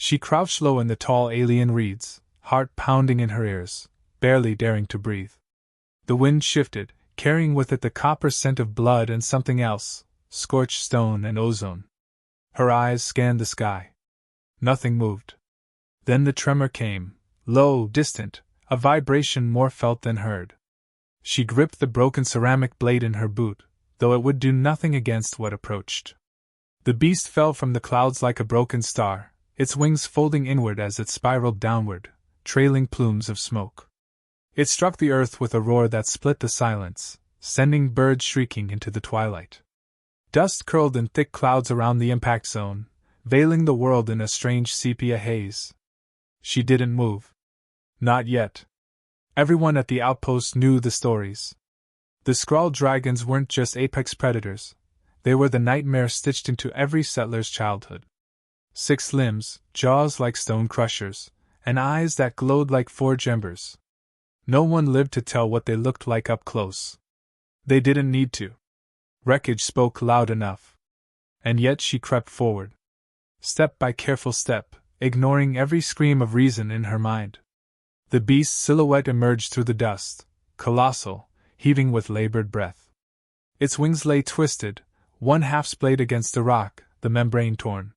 She crouched low in the tall alien reeds, heart pounding in her ears, barely daring to breathe. The wind shifted, carrying with it the copper scent of blood and something else, scorched stone and ozone. Her eyes scanned the sky. Nothing moved. Then the tremor came, low, distant, a vibration more felt than heard. She gripped the broken ceramic blade in her boot, though it would do nothing against what approached. The beast fell from the clouds like a broken star, its wings folding inward as it spiraled downward, trailing plumes of smoke. It struck the earth with a roar that split the silence, sending birds shrieking into the twilight. Dust curled in thick clouds around the impact zone, veiling the world in a strange sepia haze. She didn't move. Not yet. Everyone at the outpost knew the stories. The Skrull dragons weren't just apex predators, they were the nightmare stitched into every settler's childhood. 6 limbs, jaws like stone crushers, and eyes that glowed like forge embers. No one lived to tell what they looked like up close. They didn't need to. Wreckage spoke loud enough. And yet she crept forward. Step by careful step, ignoring every scream of reason in her mind. The beast's silhouette emerged through the dust, colossal, heaving with labored breath. Its wings lay twisted, one half splayed against the rock, the membrane torn.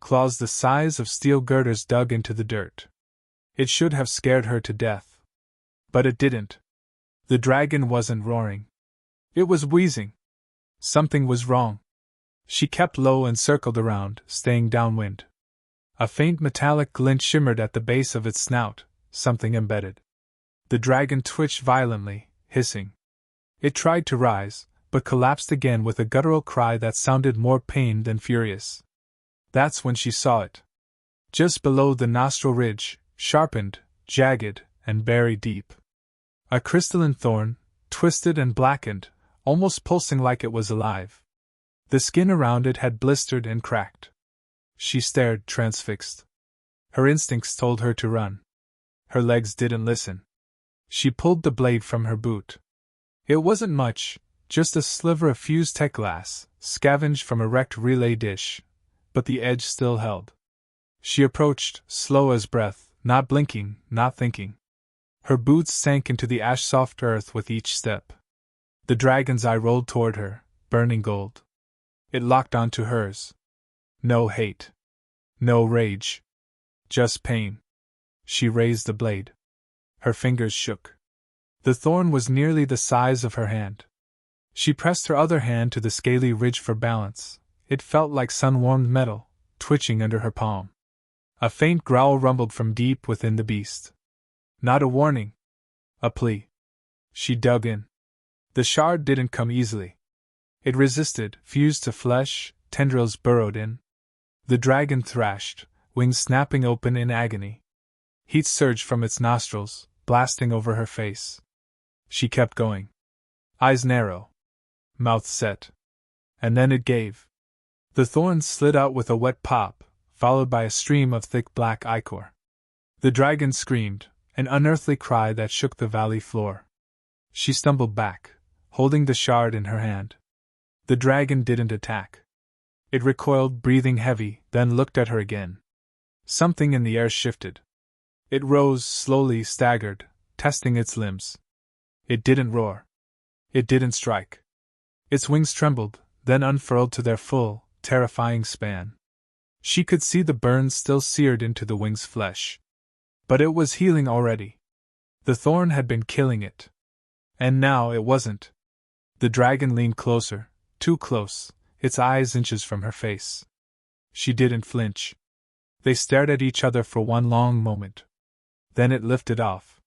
Claws the size of steel girders dug into the dirt. It should have scared her to death. But it didn't. The dragon wasn't roaring. It was wheezing. Something was wrong. She kept low and circled around, staying downwind. A faint metallic glint shimmered at the base of its snout, something embedded. The dragon twitched violently, hissing. It tried to rise, but collapsed again with a guttural cry that sounded more pained than furious. That's when she saw it. Just below the nostril ridge, sharpened, jagged, and buried deep. A crystalline thorn, twisted and blackened, almost pulsing like it was alive. The skin around it had blistered and cracked. She stared, transfixed. Her instincts told her to run. Her legs didn't listen. She pulled the blade from her boot. It wasn't much, just a sliver of fused tech glass, scavenged from a wrecked relay dish, but the edge still held. She approached, slow as breath, not blinking, not thinking. Her boots sank into the ash-soft earth with each step. The dragon's eye rolled toward her, burning gold. It locked onto hers. No hate. No rage. Just pain. She raised the blade. Her fingers shook. The thorn was nearly the size of her hand. She pressed her other hand to the scaly ridge for balance. It felt like sun-warmed metal, twitching under her palm. A faint growl rumbled from deep within the beast. Not a warning. A plea. She dug in. The shard didn't come easily. It resisted, fused to flesh, tendrils burrowed in. The dragon thrashed, wings snapping open in agony. Heat surged from its nostrils, blasting over her face. She kept going. Eyes narrow. Mouth set. And then it gave. The thorn slid out with a wet pop, followed by a stream of thick black ichor. The dragon screamed, an unearthly cry that shook the valley floor. She stumbled back, holding the shard in her hand. The dragon didn't attack. It recoiled, breathing heavy, then looked at her again. Something in the air shifted. It rose, slowly, staggered, testing its limbs. It didn't roar. It didn't strike. Its wings trembled, then unfurled to their full, terrifying span. She could see the burns still seared into the wing's flesh. But it was healing already. The thorn had been killing it. And now it wasn't. The dragon leaned closer, too close, its eyes inches from her face. She didn't flinch. They stared at each other for one long moment. Then it lifted off.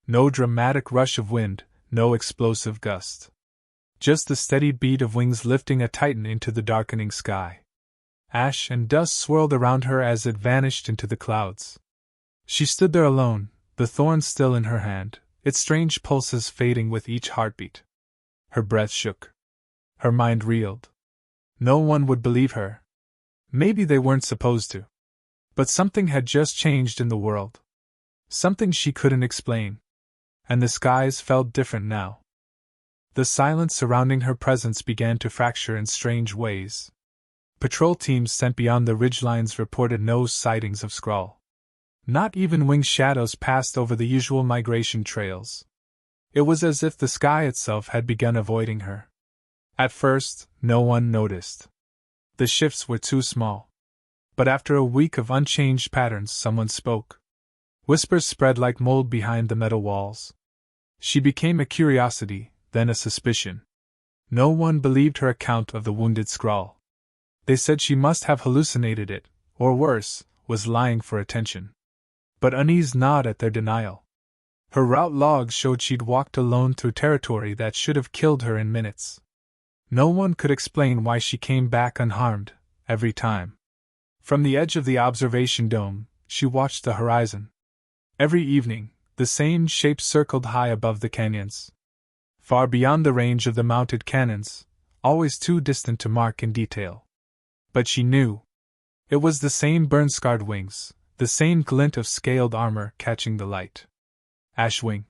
No dramatic rush of wind, no explosive gust. Just the steady beat of wings lifting a titan into the darkening sky. Ash and dust swirled around her as it vanished into the clouds. She stood there alone, the thorn still in her hand, its strange pulses fading with each heartbeat. Her breath shook. Her mind reeled. No one would believe her. Maybe they weren't supposed to. But something had just changed in the world. Something she couldn't explain. And the skies felt different now. The silence surrounding her presence began to fracture in strange ways. Patrol teams sent beyond the ridgelines reported no sightings of Skrull. Not even winged shadows passed over the usual migration trails. It was as if the sky itself had begun avoiding her. At first, no one noticed. The shifts were too small. But after a week of unchanged patterns, someone spoke. Whispers spread like mold behind the metal walls. She became a curiosity, then a suspicion. No one believed her account of the wounded Skrull. They said she must have hallucinated it, or worse, was lying for attention. But unease gnawed at their denial. Her route logs showed she'd walked alone through territory that should have killed her in minutes. No one could explain why she came back unharmed, every time. From the edge of the observation dome, she watched the horizon. Every evening, the same shape circled high above the canyons. Far beyond the range of the mounted cannons, always too distant to mark in detail. But she knew. It was the same burn-scarred wings, the same glint of scaled armor catching the light. Ashwing.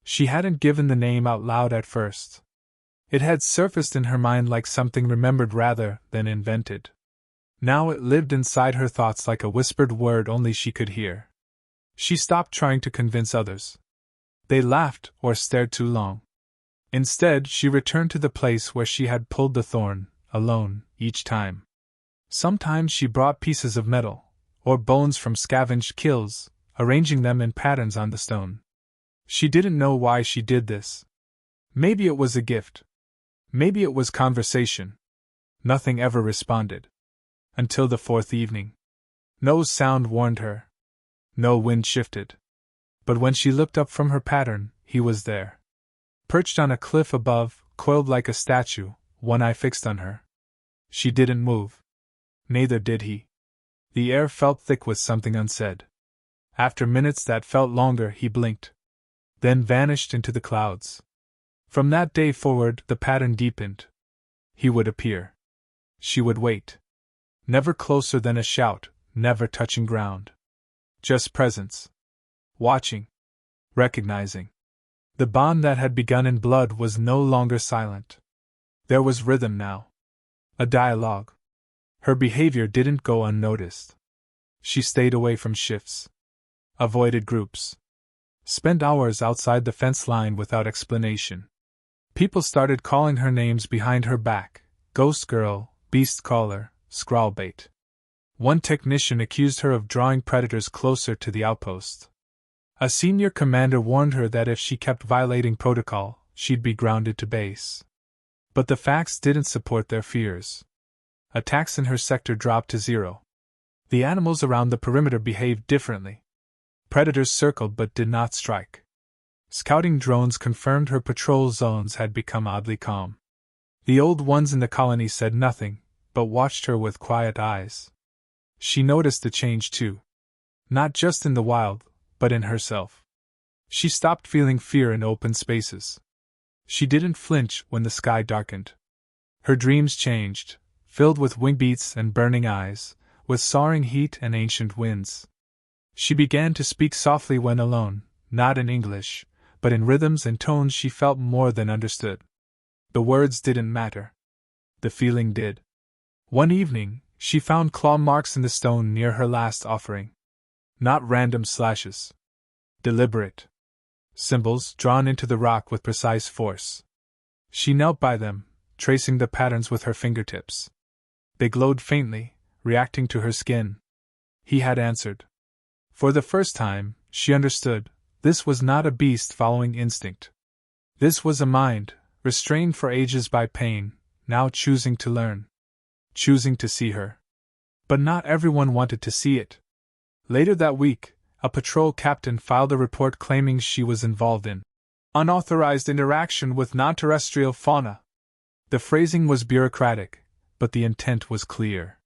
She hadn't given the name out loud at first. It had surfaced in her mind like something remembered rather than invented. Now it lived inside her thoughts like a whispered word only she could hear. She stopped trying to convince others. They laughed or stared too long. Instead, she returned to the place where she had pulled the thorn, alone, each time. Sometimes she brought pieces of metal, or bones from scavenged kills, arranging them in patterns on the stone. She didn't know why she did this. Maybe it was a gift. Maybe it was conversation. Nothing ever responded. Until the fourth evening. No sound warned her. No wind shifted. But when she looked up from her pattern, he was there. Perched on a cliff above, coiled like a statue, one eye fixed on her. She didn't move. Neither did he. The air felt thick with something unsaid. After minutes that felt longer, he blinked. Then vanished into the clouds. From that day forward, the pattern deepened. He would appear. She would wait. Never closer than a shout, never touching ground. Just presence. Watching. Recognizing. The bond that had begun in blood was no longer silent. There was rhythm now. A dialogue. Her behavior didn't go unnoticed. She stayed away from shifts. Avoided groups. Spent hours outside the fence line without explanation. People started calling her names behind her back: Ghost Girl, Beast Caller, Skrullbait. One technician accused her of drawing predators closer to the outpost. A senior commander warned her that if she kept violating protocol, she'd be grounded to base. But the facts didn't support their fears. Attacks in her sector dropped to zero. The animals around the perimeter behaved differently. Predators circled but did not strike. Scouting drones confirmed her patrol zones had become oddly calm. The old ones in the colony said nothing, but watched her with quiet eyes. She noticed the change too. Not just in the wild, but in herself. She stopped feeling fear in open spaces. She didn't flinch when the sky darkened. Her dreams changed, filled with wing beats and burning eyes, with soaring heat and ancient winds. She began to speak softly when alone, not in English, but in rhythms and tones she felt more than understood. The words didn't matter. The feeling did. One evening, she found claw marks in the stone near her last offering. Not random slashes. Deliberate. Symbols drawn into the rock with precise force. She knelt by them, tracing the patterns with her fingertips. They glowed faintly, reacting to her skin. He had answered. For the first time, she understood, this was not a beast following instinct. This was a mind, restrained for ages by pain, now choosing to learn. Choosing to see her. But not everyone wanted to see it. Later that week, a patrol captain filed a report claiming she was involved in unauthorized interaction with non-terrestrial fauna. The phrasing was bureaucratic, but the intent was clear.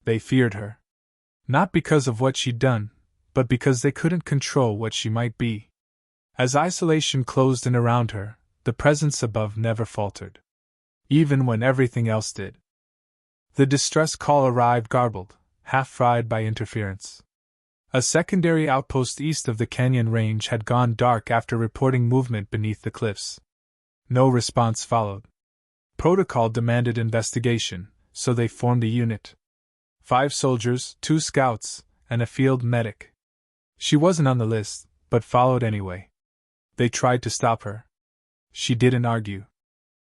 They feared her. Not because of what she'd done, but because they couldn't control what she might be. As isolation closed in around her, the presence above never faltered. Even when everything else did. The distress call arrived garbled, half-fried by interference. A secondary outpost east of the canyon range had gone dark after reporting movement beneath the cliffs. No response followed. Protocol demanded investigation, so they formed a unit. 5 soldiers, 2 scouts, and a field medic. She wasn't on the list, but followed anyway. They tried to stop her. She didn't argue.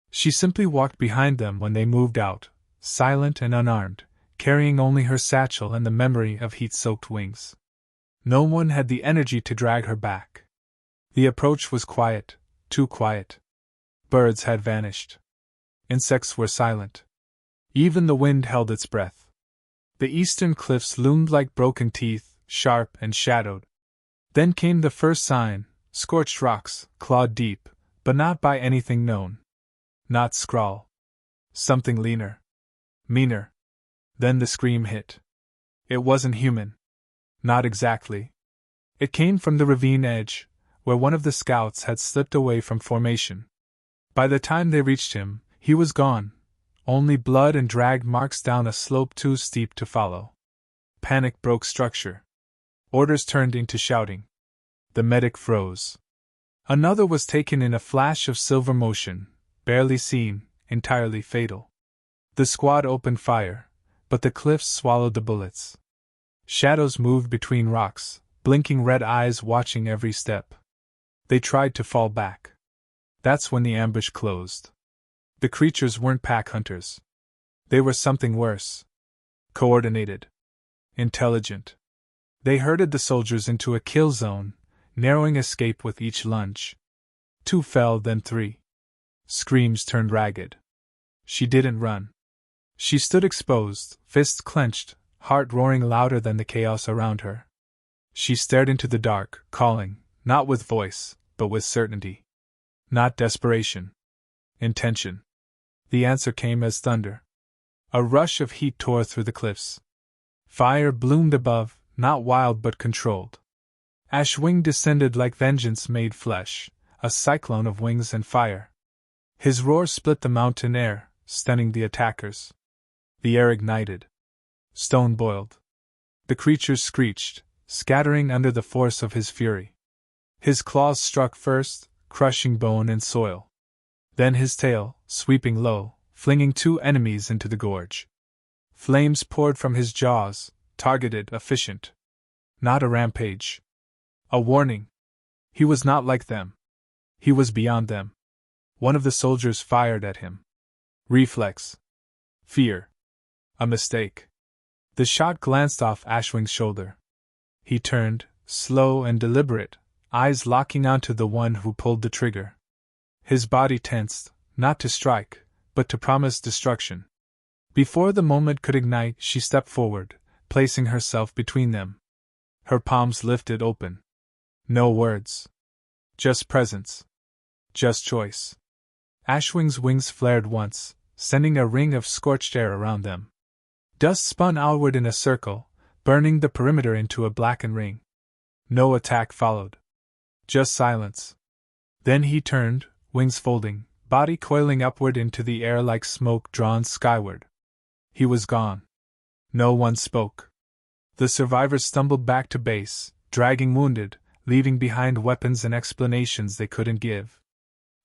She simply walked behind them when they moved out, silent and unarmed, carrying only her satchel and the memory of heat-soaked wings. No one had the energy to drag her back. The approach was quiet, too quiet. Birds had vanished. Insects were silent. Even the wind held its breath. The eastern cliffs loomed like broken teeth, sharp and shadowed. Then came the first sign, scorched rocks, clawed deep, but not by anything known. Not scrawl. Something leaner. Meaner. Then the scream hit. It wasn't human. Not exactly. It came from the ravine edge, where one of the scouts had slipped away from formation. By the time they reached him, he was gone, only blood and drag marks down a slope too steep to follow. Panic broke structure. Orders turned into shouting. The medic froze. Another was taken in a flash of silver motion, barely seen, entirely fatal. The squad opened fire, but the cliffs swallowed the bullets. Shadows moved between rocks, blinking red eyes watching every step. They tried to fall back. That's when the ambush closed. The creatures weren't pack hunters. They were something worse. Coordinated. Intelligent. They herded the soldiers into a kill zone, narrowing escape with each lunge. 2 fell, then 3. Screams turned ragged. She didn't run. She stood exposed, fists clenched, heart roaring louder than the chaos around her. She stared into the dark, calling, not with voice, but with certainty. Not desperation. Intention. The answer came as thunder. A rush of heat tore through the cliffs. Fire bloomed above, not wild but controlled. Ashwing descended like vengeance made flesh, a cyclone of wings and fire. His roar split the mountain air, stunning the attackers. The air ignited. Stone boiled. The creatures screeched, scattering under the force of his fury. His claws struck first, crushing bone and soil. Then his tail, sweeping low, flinging 2 enemies into the gorge. Flames poured from his jaws, targeted, efficient. Not a rampage. A warning. He was not like them. He was beyond them. One of the soldiers fired at him. Reflex. Fear. A mistake. The shot glanced off Ashwing's shoulder. He turned, slow and deliberate, eyes locking onto the one who pulled the trigger. His body tensed, not to strike, but to promise destruction. Before the moment could ignite, she stepped forward, placing herself between them. Her palms lifted open. No words. Just presence. Just choice. Ashwing's wings flared once, sending a ring of scorched air around them. Dust spun outward in a circle, burning the perimeter into a blackened ring. No attack followed. Just silence. Then he turned, wings folding, body coiling upward into the air like smoke drawn skyward. He was gone. No one spoke. The survivors stumbled back to base, dragging wounded, leaving behind weapons and explanations they couldn't give.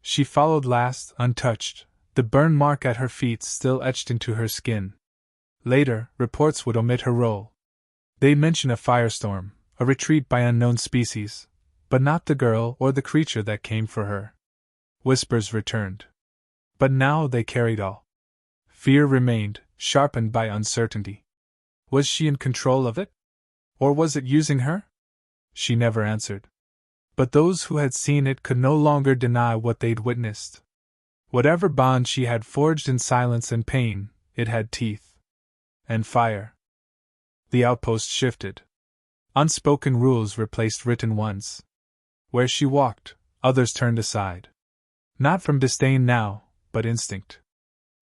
She followed last, untouched, the burn mark at her feet still etched into her skin. Later, reports would omit her role. They'd mention a firestorm, a retreat by unknown species, but not the girl or the creature that came for her. Whispers returned. But now they carried all. Fear remained, sharpened by uncertainty. Was she in control of it? Or was it using her? She never answered. But those who had seen it could no longer deny what they'd witnessed. Whatever bond she had forged in silence and pain, it had teeth. And fire. The outpost shifted. Unspoken rules replaced written ones. Where she walked, others turned aside. Not from disdain now, but instinct.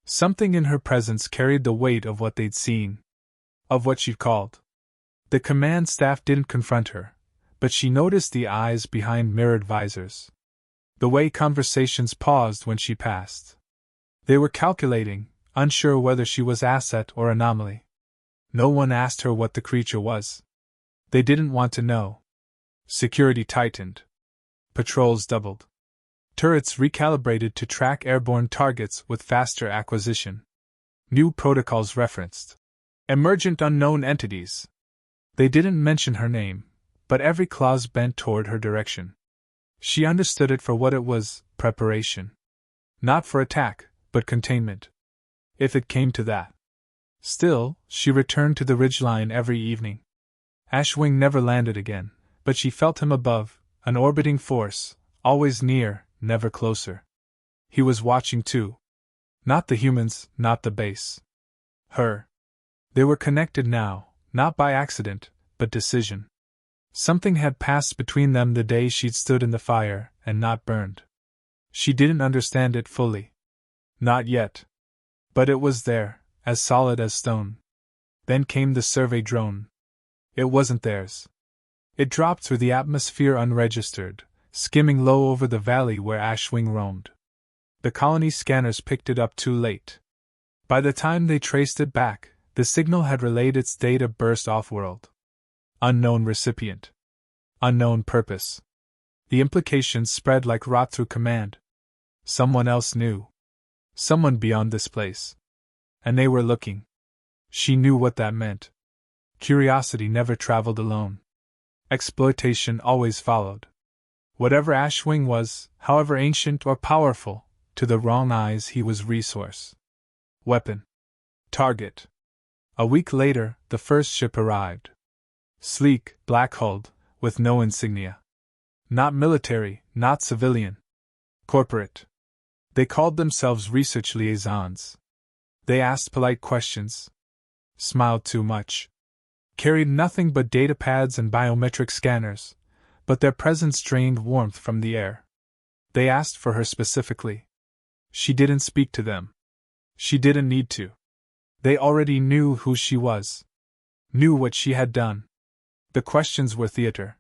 Something in her presence carried the weight of what they'd seen. Of what she'd called. The command staff didn't confront her, but she noticed the eyes behind mirrored visors. The way conversations paused when she passed. They were calculating, unsure whether she was asset or anomaly. No one asked her what the creature was. They didn't want to know. Security tightened. Patrols doubled. Turrets recalibrated to track airborne targets with faster acquisition. New protocols referenced emergent unknown entities. They didn't mention her name, but every clause bent toward her direction. She understood it for what it was: preparation. Not for attack, but containment. If it came to that. Still, she returned to the ridgeline every evening. Ashwing never landed again, but she felt him above, an orbiting force, always near, never closer. He was watching too. Not the humans, not the base. Her. They were connected now, not by accident, but decision. Something had passed between them the day she'd stood in the fire and not burned. She didn't understand it fully. Not yet. But it was there, as solid as stone. Then came the survey drone. It wasn't theirs. It dropped through the atmosphere unregistered, skimming low over the valley where Ashwing roamed. The colony scanners picked it up too late. By the time they traced it back, the signal had relayed its data burst off-world. Unknown recipient. Unknown purpose. The implications spread like rot through command. Someone else knew. Someone beyond this place. And they were looking. She knew what that meant. Curiosity never traveled alone. Exploitation always followed. Whatever Ashwing was, however ancient or powerful, to the wrong eyes he was resource. Weapon. Target. A week later, the first ship arrived. Sleek, black-hulled, with no insignia. Not military, not civilian. Corporate. They called themselves research liaisons. They asked polite questions. Smiled too much. Carried nothing but data pads and biometric scanners, but their presence drained warmth from the air. They asked for her specifically. She didn't speak to them. She didn't need to. They already knew who she was. Knew what she had done. The questions were theater.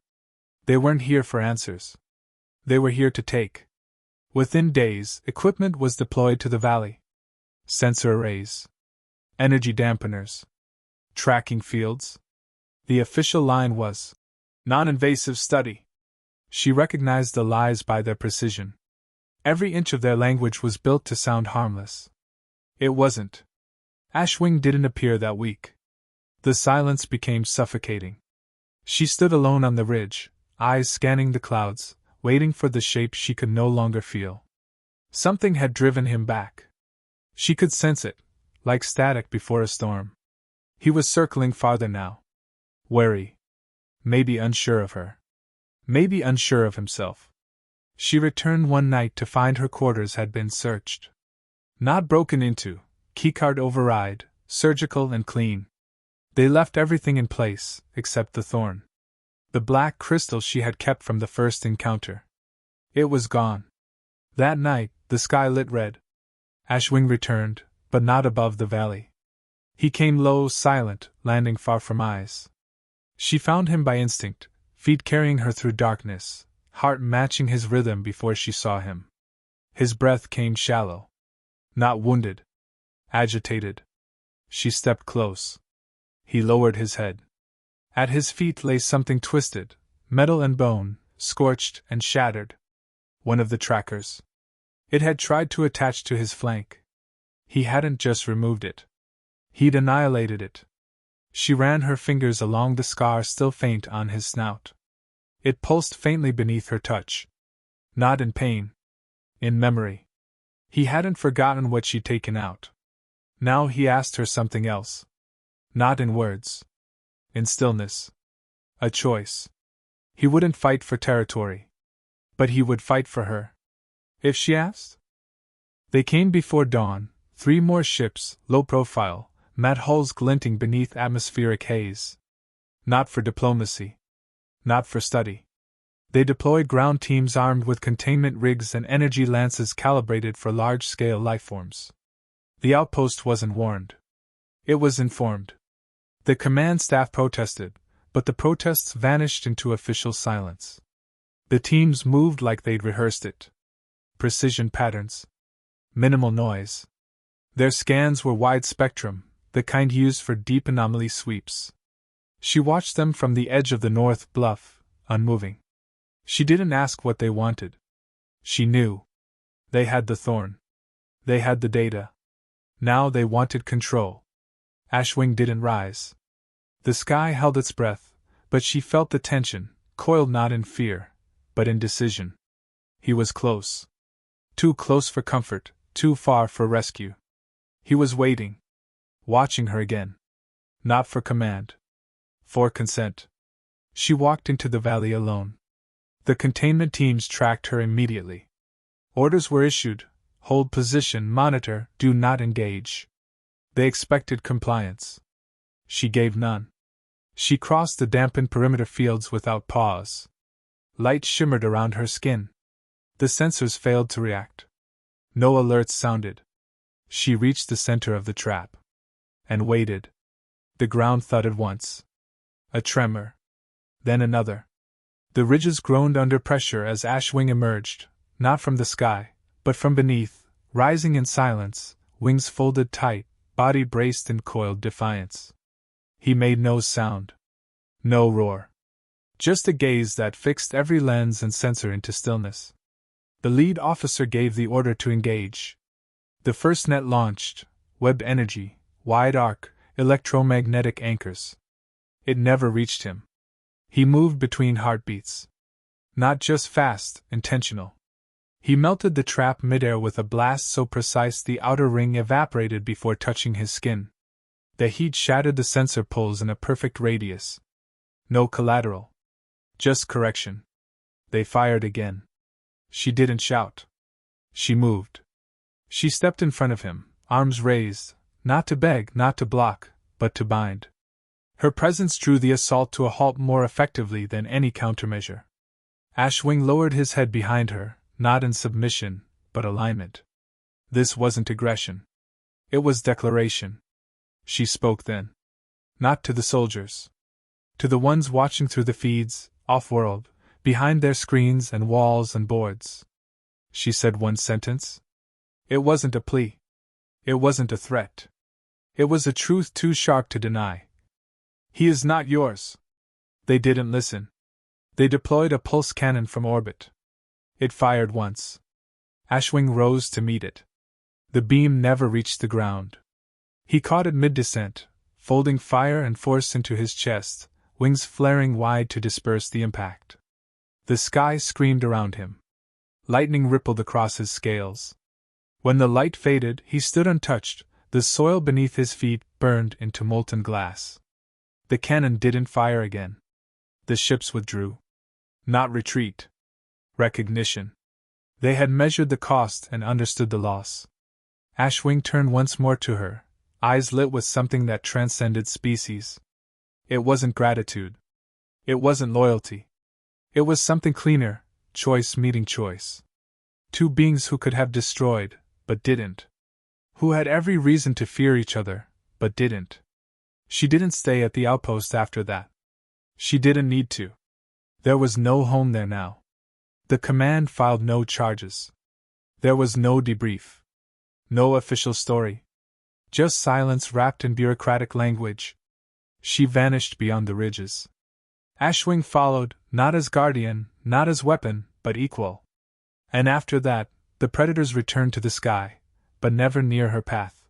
They weren't here for answers. They were here to take. Within days, equipment was deployed to the valley. Sensor arrays. Energy dampeners. Tracking fields. The official line was non-invasive study. She recognized the lies by their precision. Every inch of their language was built to sound harmless. It wasn't. Ashwing didn't appear that week. The silence became suffocating. She stood alone on the ridge, eyes scanning the clouds, waiting for the shape she could no longer feel. Something had driven him back. She could sense it, like static before a storm. He was circling farther now. Wary. Maybe unsure of her. Maybe unsure of himself. She returned one night to find her quarters had been searched. Not broken into, keycard override, surgical and clean. They left everything in place, except the thorn. The black crystal she had kept from the first encounter. It was gone. That night, the sky lit red. Ashwing returned, but not above the valley. He came low, silent, landing far from eyes. She found him by instinct, feet carrying her through darkness, heart matching his rhythm before she saw him. His breath came shallow. Not wounded. Agitated. She stepped close. He lowered his head. At his feet lay something twisted, metal and bone, scorched and shattered. One of the trackers. It had tried to attach to his flank. He hadn't just removed it. He'd annihilated it. She ran her fingers along the scar still faint on his snout. It pulsed faintly beneath her touch. Not in pain. In memory. He hadn't forgotten what she'd taken out. Now he asked her something else. Not in words. In stillness. A choice. He wouldn't fight for territory. But he would fight for her. If she asked? They came before dawn, 3 more ships, low profile, matte hulls glinting beneath atmospheric haze. Not for diplomacy. Not for study. They deployed ground teams armed with containment rigs and energy lances calibrated for large-scale lifeforms. The outpost wasn't warned. It was informed. The command staff protested, but the protests vanished into official silence. The teams moved like they'd rehearsed it. Precision patterns. Minimal noise. Their scans were wide spectrum, the kind used for deep anomaly sweeps. She watched them from the edge of the north bluff, unmoving. She didn't ask what they wanted. She knew. They had the thorn. They had the data. Now they wanted control. Ashwing didn't rise. The sky held its breath, but she felt the tension, coiled not in fear, but in decision. He was close. Too close for comfort, too far for rescue. He was waiting. Watching her again. Not for command. For consent. She walked into the valley alone. The containment teams tracked her immediately. Orders were issued: hold position, monitor, do not engage. They expected compliance. She gave none. She crossed the dampened perimeter fields without pause. Light shimmered around her skin. The sensors failed to react. No alerts sounded. She reached the center of the trap. And waited. The ground thudded once. A tremor. Then another. The ridges groaned under pressure as Ashwing emerged, not from the sky, but from beneath, rising in silence, wings folded tight, body braced in coiled defiance. He made no sound. No roar. Just a gaze that fixed every lens and sensor into stillness. The lead officer gave the order to engage. The first net launched, webbed energy, wide arc, electromagnetic anchors. It never reached him. He moved between heartbeats. Not just fast, intentional. He melted the trap midair with a blast so precise the outer ring evaporated before touching his skin. The heat shattered the sensor pulls in a perfect radius. No collateral. Just correction. They fired again. She didn't shout. She moved. She stepped in front of him, arms raised, not to beg, not to block, but to bind. Her presence drew the assault to a halt more effectively than any countermeasure. Ashwing lowered his head behind her, not in submission, but alignment. This wasn't aggression. It was declaration. She spoke then. Not to the soldiers. To the ones watching through the feeds, off-world, behind their screens and walls and boards. She said one sentence. It wasn't a plea. It wasn't a threat. It was a truth too sharp to deny. He is not yours. They didn't listen. They deployed a pulse cannon from orbit. It fired once. Ashwing rose to meet it. The beam never reached the ground. He caught it mid-descent, folding fire and force into his chest, wings flaring wide to disperse the impact. The sky screamed around him. Lightning rippled across his scales. When the light faded, he stood untouched, the soil beneath his feet burned into molten glass. The cannon didn't fire again. The ships withdrew. Not retreat. Recognition. They had measured the cost and understood the loss. Ashwing turned once more to her, eyes lit with something that transcended species. It wasn't gratitude. It wasn't loyalty. It was something cleaner, choice meeting choice. Two beings who could have destroyed, but didn't. Who had every reason to fear each other, but didn't. She didn't stay at the outpost after that. She didn't need to. There was no home there now. The command filed no charges. There was no debrief. No official story. Just silence wrapped in bureaucratic language. She vanished beyond the ridges. Ashwing followed, not as guardian, not as weapon, but equal. And after that, the predators returned to the sky, but never near her path.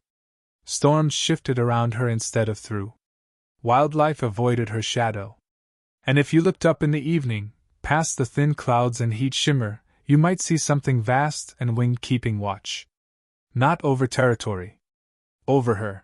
Storms shifted around her instead of through. Wildlife avoided her shadow. And if you looked up in the evening, past the thin clouds and heat shimmer, you might see something vast and winged keeping watch. Not over territory. Over her.